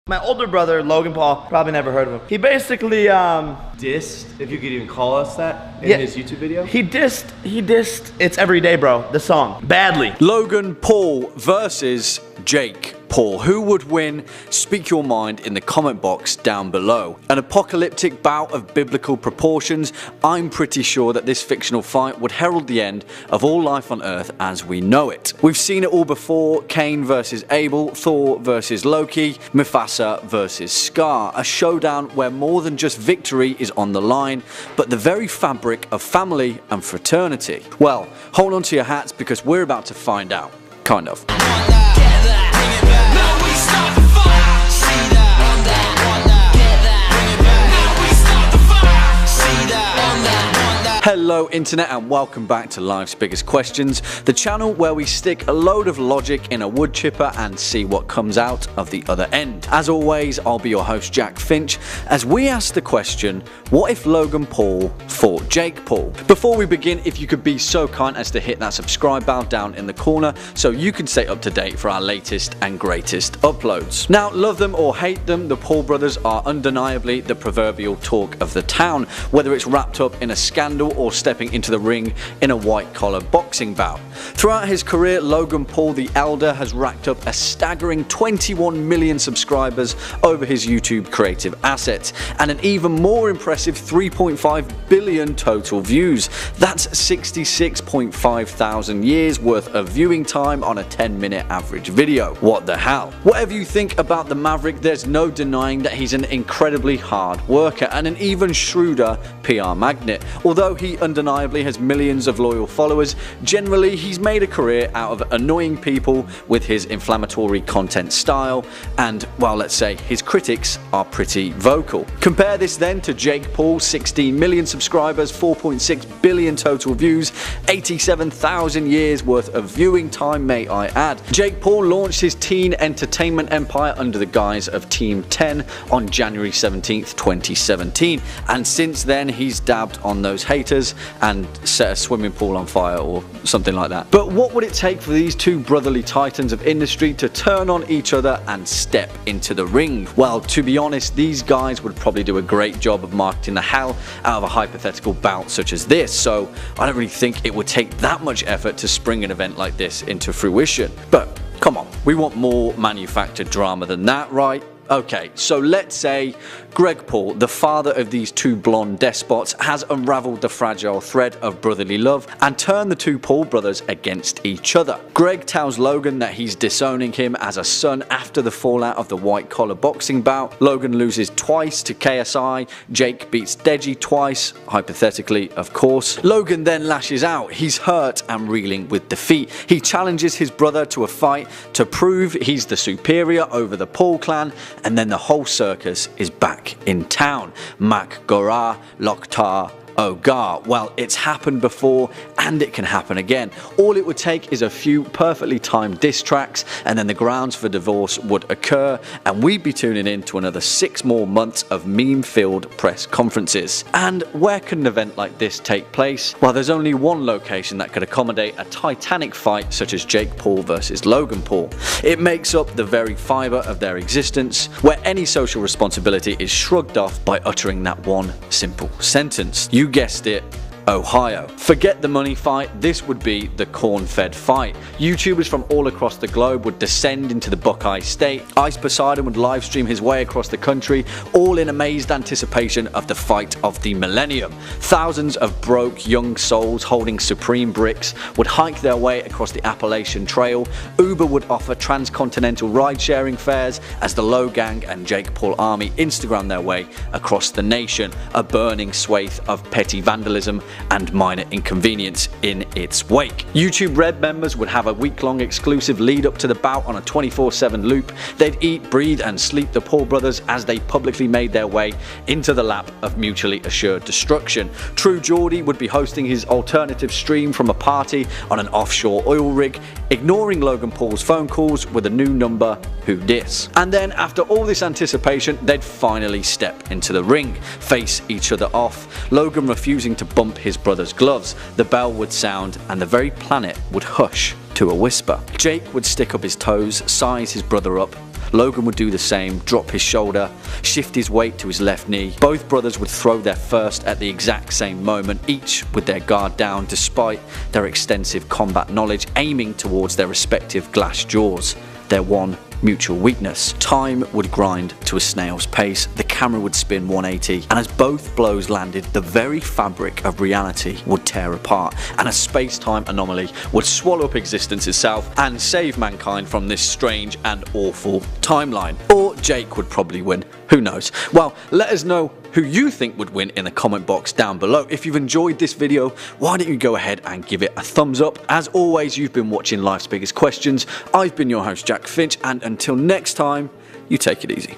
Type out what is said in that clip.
My older brother, Logan Paul, probably never heard of him. He basically, dissed, if you could even call us that, in his YouTube video? He dissed It's Everyday Bro, the song, badly. Logan Paul versus Jake Paul. Who would win? Speak your mind in the comment box down below. An apocalyptic bout of biblical proportions. I'm pretty sure that this fictional fight would herald the end of all life on Earth as we know it. We've seen it all before: Cain versus Abel, Thor versus Loki, Mufasa versus Scar. A showdown where more than just victory is on the line, but the very fabric of family and fraternity. Well, hold on to your hats because we're about to find out. Kind of. Hello internet and welcome back to Life's Biggest Questions, the channel where we stick a load of logic in a wood chipper and see what comes out of the other end. As always, I'll be your host Jack Finch as we ask the question, what if Logan Paul fought Jake Paul? Before we begin, if you could be so kind as to hit that subscribe bell down in the corner so you can stay up to date for our latest and greatest uploads. Now, love them or hate them, the Paul brothers are undeniably the proverbial talk of the town, whether it's wrapped up in a scandal or stepping into the ring in a white-collar boxing bout. Throughout his career, Logan Paul the Elder has racked up a staggering 21 million subscribers over his YouTube creative assets, and an even more impressive 3.5 billion total views. That's 66.5 thousand years worth of viewing time on a 10-minute average video. What the hell? Whatever you think about the Maverick, there's no denying that he's an incredibly hard worker and an even shrewder PR magnet. Although he undeniably has millions of loyal followers, generally he's made a career out of annoying people with his inflammatory content style, and, well, let's say his critics are pretty vocal. Compare this then to Jake Paul: 16 million subscribers, 4.6 billion total views, 87,000 years worth of viewing time, may I add. Jake Paul launched his teen entertainment empire under the guise of Team 10 on January 17th, 2017, and since then he's dabbed on those haters and set a swimming pool on fire or something like that. But what would it take for these two brotherly titans of industry to turn on each other and step into the ring? Well, to be honest, these guys would probably do a great job of marketing the hell out of a hypothetical bout such as this, so I don't really think it would take that much effort to spring an event like this into fruition. But come on, we want more manufactured drama than that, right? Okay, so let's say Greg Paul, the father of these two blonde despots, has unraveled the fragile thread of brotherly love and turned the two Paul brothers against each other. Greg tells Logan that he's disowning him as a son after the fallout of the white-collar boxing bout. Logan loses twice to KSI. Jake beats Deji twice, hypothetically, of course. Logan then lashes out. He's hurt and reeling with defeat. He challenges his brother to a fight to prove he's the superior over the Paul clan, and then the whole circus is back in town. Mac Gora, Loktar, Ogar. Well, it's happened before and it can happen again. All it would take is a few perfectly timed diss tracks and then the grounds for divorce would occur and we'd be tuning in to another 6 more months of meme-filled press conferences. And where could an event like this take place? Well, there's only one location that could accommodate a titanic fight such as Jake Paul versus Logan Paul. It makes up the very fibre of their existence, where any social responsibility is shrugged off by uttering that one simple sentence. You guessed it, Ohio. Forget the money fight, this would be the corn-fed fight. YouTubers from all across the globe would descend into the Buckeye State. Ice Poseidon would livestream his way across the country, all in amazed anticipation of the fight of the millennium. Thousands of broke young souls holding supreme bricks would hike their way across the Appalachian Trail. Uber would offer transcontinental ride-sharing fares as the Low Gang and Jake Paul army Instagram their way across the nation, a burning swathe of petty vandalism and minor inconvenience in its wake. YouTube Red members would have a week-long exclusive lead up to the bout on a 24/7 loop. They'd eat, breathe and sleep the Paul brothers as they publicly made their way into the lap of mutually assured destruction. True Geordie would be hosting his alternative stream from a party on an offshore oil rig, ignoring Logan Paul's phone calls with a new number, who dis. And then after all this anticipation, they'd finally step into the ring, face each other off, Logan refusing to bump his brother's gloves. The bell would sound and the very planet would hush to a whisper. Jake would stick up his toes, size his brother up. Logan would do the same, drop his shoulder, shift his weight to his left knee. Both brothers would throw their first at the exact same moment, each with their guard down despite their extensive combat knowledge, aiming towards their respective glass jaws, their one mutual weakness. Time would grind to a snail's pace, the camera would spin 180, and as both blows landed, the very fabric of reality would tear apart, and a space-time anomaly would swallow up existence itself and save mankind from this strange and awful timeline. Or Jake would probably win, who knows. Well, let us know who you think would win in the comment box down below. If you've enjoyed this video, why don't you go ahead and give it a thumbs up. As always, you've been watching Life's Biggest Questions. I've been your host, Jack Finch, and until next time, you take it easy.